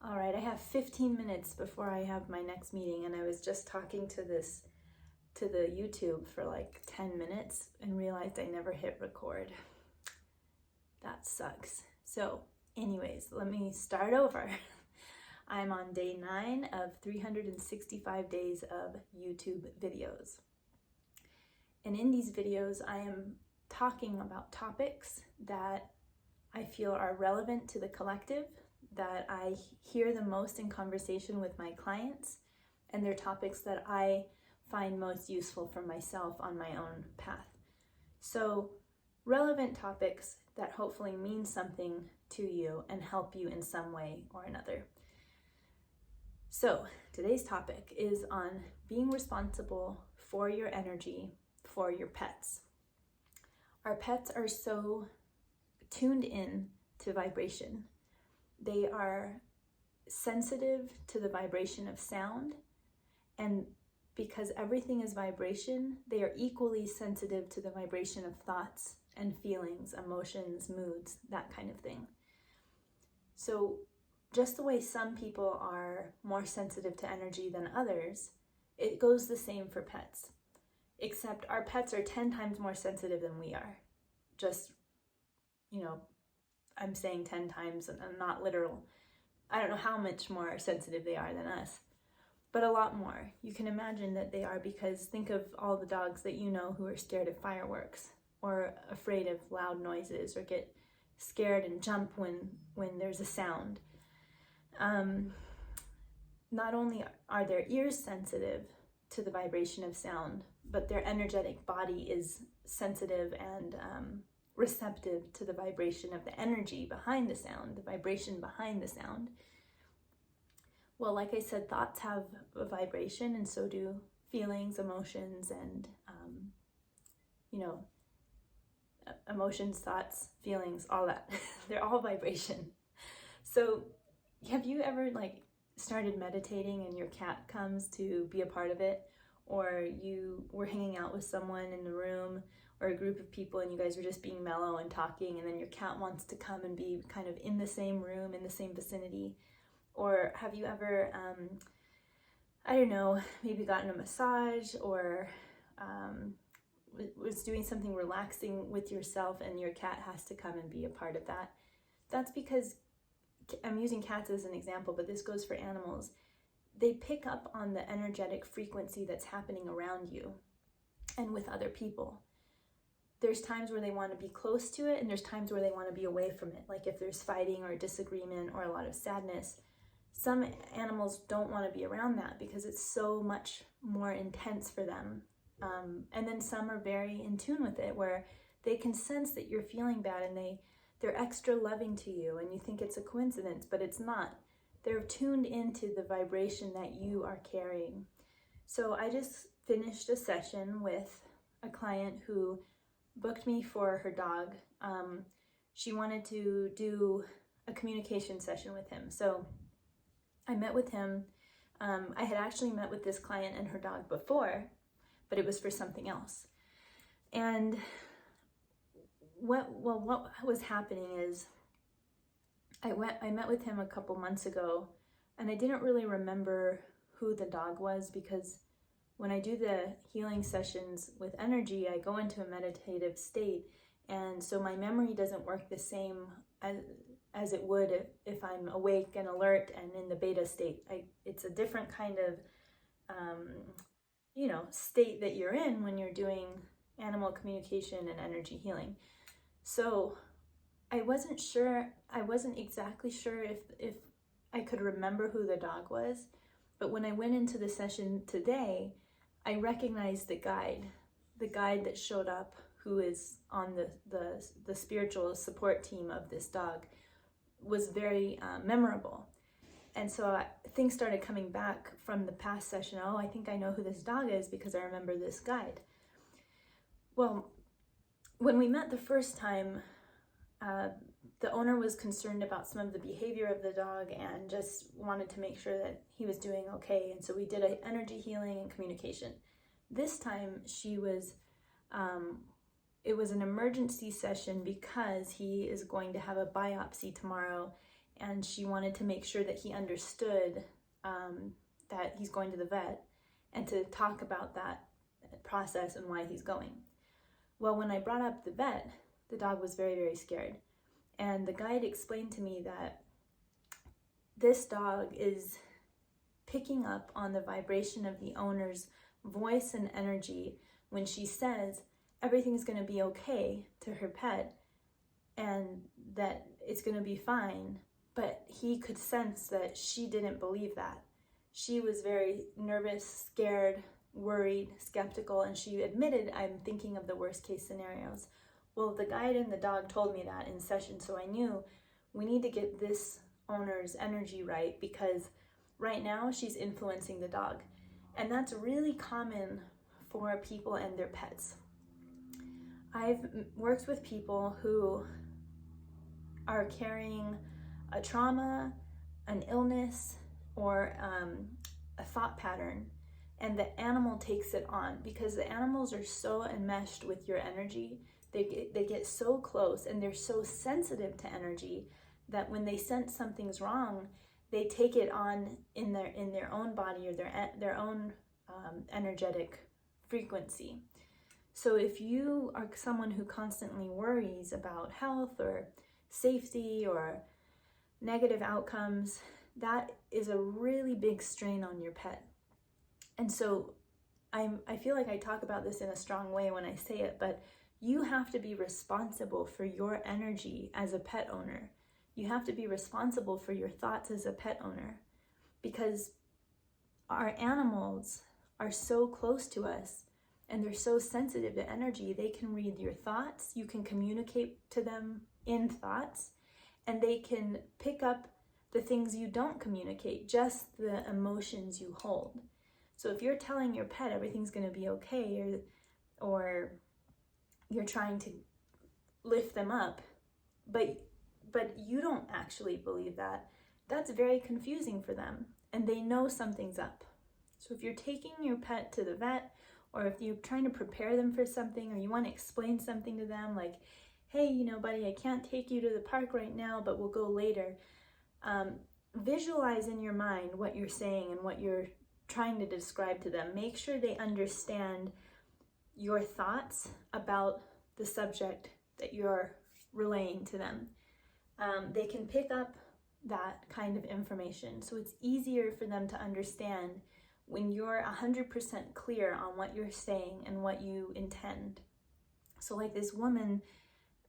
All right, I have 15 minutes before I have my next meeting, and I was just talking to the YouTube for like 10 minutes and realized I never hit record. That sucks. So, anyways, let me start over. I'm on day 9 of 365 days of YouTube videos. And in these videos, I am talking about topics that I feel are relevant to the collective, that I hear the most in conversation with my clients, and they're topics that I find most useful for myself on my own path. So, relevant topics that hopefully mean something to you and help you in some way or another. So, today's topic is on being responsible for your energy for your pets. Our pets are so tuned in to vibration. They are sensitive to the vibration of sound, and because everything is vibration, they are equally sensitive to the vibration of thoughts and feelings, emotions, moods, that kind of thing. So just the way some people are more sensitive to energy than others, it goes the same for pets. Except our pets are 10 times more sensitive than we are. Just, I'm saying 10 times, and I'm not literal. I don't know how much more sensitive they are than us, but a lot more. You can imagine that they are, because think of all the dogs that you know who are scared of fireworks or afraid of loud noises or get scared and jump when there's a sound. Not only are their ears sensitive to the vibration of sound, but their energetic body is sensitive and receptive to the vibration of the energy behind the sound, the vibration behind the sound. Well, like I said, thoughts have a vibration, and so do feelings, emotions, and emotions, thoughts, feelings, all that. They're all vibration. So have you ever started meditating and your cat comes to be a part of it? Or you were hanging out with someone in the room or a group of people and you guys were just being mellow and talking, and then your cat wants to come and be kind of in the same room, in the same vicinity? Or have you ever, maybe gotten a massage or was doing something relaxing with yourself and your cat has to come and be a part of that? That's because, I'm using cats as an example, but this goes for animals. They pick up on the energetic frequency that's happening around you and with other people. There's times where they want to be close to it, and there's times where they want to be away from it. Like if there's fighting or disagreement or a lot of sadness, some animals don't want to be around that because it's so much more intense for them. And then some are very in tune with it, where they can sense that you're feeling bad and they're extra loving to you, and you think it's a coincidence, but it's not. They're tuned into the vibration that you are carrying. So I just finished a session with a client who booked me for her dog. She wanted to do a communication session with him. So I met with him. I had actually met with this client and her dog before, but it was for something else. And what was happening is I met with him a couple months ago, and I didn't really remember who the dog was, because when I do the healing sessions with energy, I go into a meditative state, and so my memory doesn't work the same as it would if I'm awake and alert and in the beta state. It's a different kind of state that you're in when you're doing animal communication and energy healing. So I wasn't exactly sure if I could remember who the dog was, but when I went into the session today, I recognized the guide that showed up, who is on the spiritual support team of this dog, was very memorable. And so things started coming back from the past session. Oh, I think I know who this dog is because I remember this guide. Well, when we met the first time, the owner was concerned about some of the behavior of the dog and just wanted to make sure that he was doing okay. And so we did an energy healing and communication. This time it was an emergency session because he is going to have a biopsy tomorrow, and she wanted to make sure that he understood that he's going to the vet, and to talk about that process and why he's going. Well, when I brought up the vet, the dog was very, very scared. And the guide explained to me that this dog is picking up on the vibration of the owner's voice and energy when she says everything's going to be okay to her pet and that it's going to be fine. But he could sense that she didn't believe that. She was very nervous, scared, worried, skeptical, and she admitted, I'm thinking of the worst case scenarios. Well, the guide and the dog told me that in session, so I knew we need to get this owner's energy right, because right now she's influencing the dog. And that's really common for people and their pets. I've worked with people who are carrying a trauma, an illness, or a thought pattern, and the animal takes it on, because the animals are so enmeshed with your energy. They get so close, and they're so sensitive to energy that when they sense something's wrong, they take it on in their own body, or their own energetic frequency. So if you are someone who constantly worries about health or safety or negative outcomes, that is a really big strain on your pet. And so I feel like I talk about this in a strong way when I say it, but you have to be responsible for your energy as a pet owner. You have to be responsible for your thoughts as a pet owner, because our animals are so close to us and they're so sensitive to energy. They can read your thoughts. You can communicate to them in thoughts, and they can pick up the things you don't communicate, just the emotions you hold. So if you're telling your pet everything's going to be okay, or you're trying to lift them up, but you don't actually believe that, that's very confusing for them, and they know something's up. So if you're taking your pet to the vet, or if you're trying to prepare them for something, or you want to explain something to them, like, hey, buddy, I can't take you to the park right now, but we'll go later. Visualize in your mind what you're saying and what you're trying to describe to them. Make sure they understand your thoughts about the subject that you're relaying to them. They can pick up that kind of information. So it's easier for them to understand when you're 100% clear on what you're saying and what you intend. So like this woman,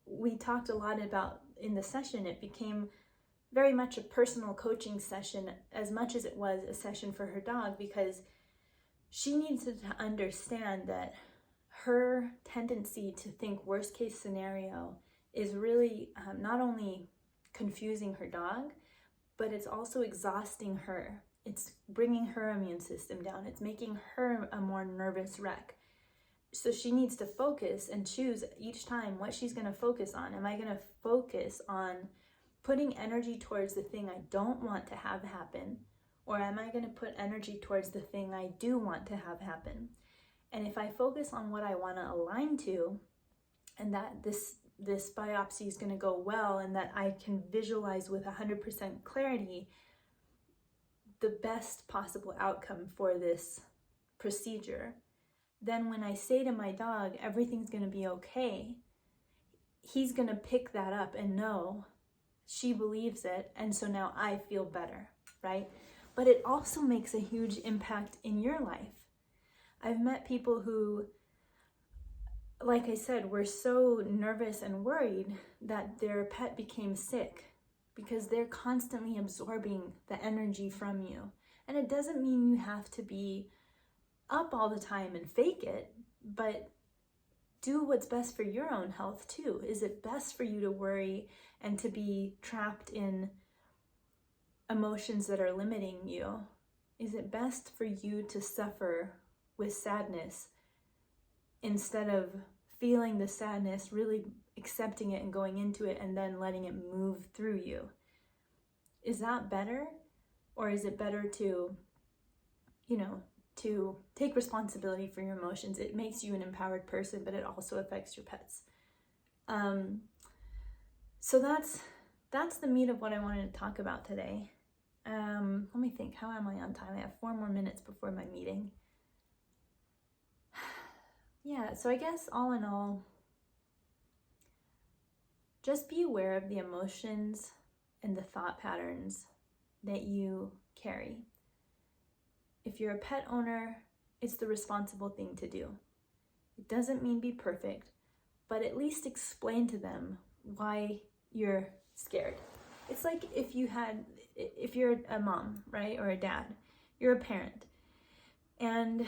we talked a lot about in the session, it became very much a personal coaching session as much as it was a session for her dog, because she needs to understand that her tendency to think worst case scenario is really not only confusing her dog, but it's also exhausting her. It's bringing her immune system down. It's making her a more nervous wreck. So she needs to focus and choose each time what she's going to focus on. Am I going to focus on putting energy towards the thing I don't want to have happen, or am I going to put energy towards the thing I do want to have happen? And if I focus on what I want to align to, and that this biopsy is going to go well, and that I can visualize with 100% clarity the best possible outcome for this procedure, then when I say to my dog, everything's going to be okay, he's going to pick that up and know she believes it, and so now I feel better, right? But it also makes a huge impact in your life. I've met people who, like I said, were so nervous and worried that their pet became sick because they're constantly absorbing the energy from you. And it doesn't mean you have to be up all the time and fake it, but do what's best for your own health too. Is it best for you to worry and to be trapped in emotions that are limiting you? Is it best for you to suffer with sadness instead of feeling the sadness, really accepting it and going into it and then letting it move through you? Is that better? Or is it better to take responsibility for your emotions? It makes you an empowered person, but it also affects your pets. So that's that's the meat of what I wanted to talk about today. Let me think, how am I on time? I have 4 more minutes before my meeting. Yeah, so I guess all in all, just be aware of the emotions and the thought patterns that you carry. If you're a pet owner, it's the responsible thing to do. It doesn't mean be perfect, but at least explain to them why you're scared. It's like if you're a mom, right, or a dad, you're a parent, and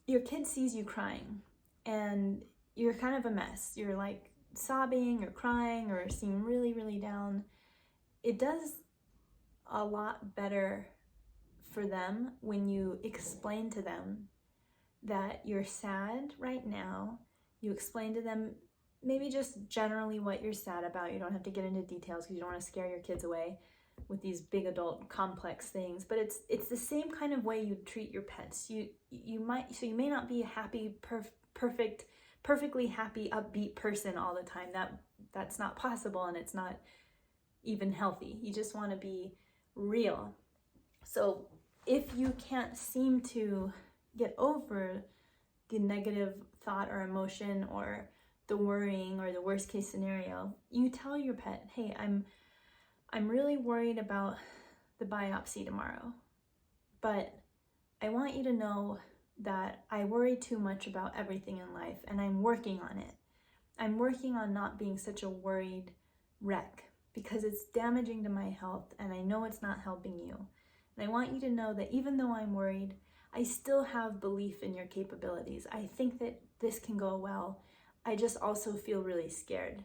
your kid sees you crying, and you're kind of a mess. You're like sobbing or crying or seem really, really down. It does a lot better for them when you explain to them that you're sad right now. You explain to them maybe just generally what you're sad about. You don't have to get into details because you don't want to scare your kids away with these big adult complex things, but it's the same kind of way you treat your pets. You may not be a happy, perfectly happy, upbeat person all the time. That's not possible, and it's not even healthy. You just want to be real. So if you can't seem to get over the negative thought or emotion or the worrying or the worst case scenario, you tell your pet, hey, I'm really worried about the biopsy tomorrow, but I want you to know that I worry too much about everything in life, and I'm working on it. I'm working on not being such a worried wreck because it's damaging to my health, and I know it's not helping you. And I want you to know that even though I'm worried, I still have belief in your capabilities. I think that this can go well. I just also feel really scared,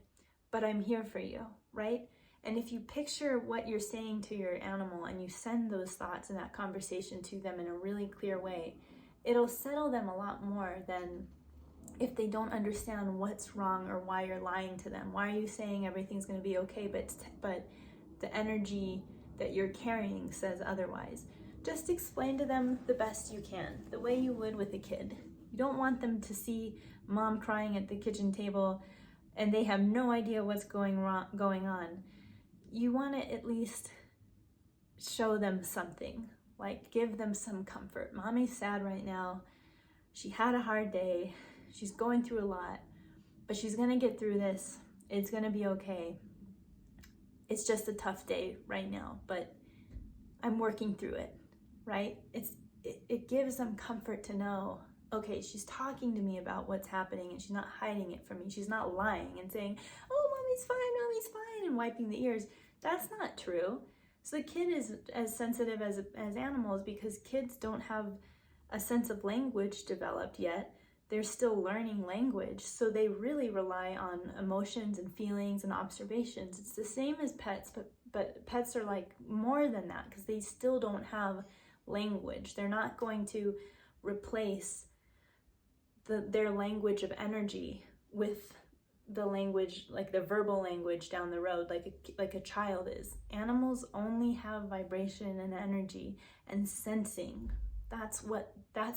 but I'm here for you, right? And if you picture what you're saying to your animal and you send those thoughts and that conversation to them in a really clear way, it'll settle them a lot more than if they don't understand what's wrong or why you're lying to them. Why are you saying everything's going to be okay, but the energy that you're carrying says otherwise? Just explain to them the best you can, the way you would with a kid. You don't want them to see mom crying at the kitchen table and they have no idea what's going on. You want to at least show them something, like give them some comfort. Mommy's sad right now. She had a hard day. She's going through a lot, but she's going to get through this. It's going to be okay. It's just a tough day right now, but I'm working through it, right? It gives them comfort to know, okay, she's talking to me about what's happening and she's not hiding it from me. She's not lying and saying, oh, mommy's fine, and wiping the ears. That's not true. So the kid is as sensitive as animals because kids don't have a sense of language developed yet. They're still learning language. So they really rely on emotions and feelings and observations. It's the same as pets, but pets are like more than that because they still don't have language. They're not going to replace their language of energy with the language, like the verbal language down the road, like a child is. Animals only have vibration and energy and sensing. That's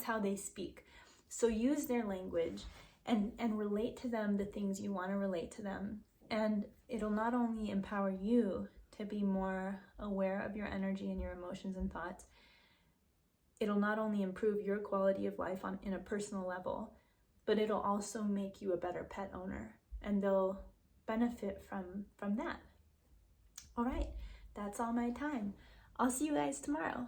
how they speak. So use their language and relate to them the things you want to relate to them. And it'll not only empower you to be more aware of your energy and your emotions and thoughts, it'll not only improve your quality of life in a personal level, but it'll also make you a better pet owner, and they'll benefit from that. All right, that's all my time. I'll see you guys tomorrow.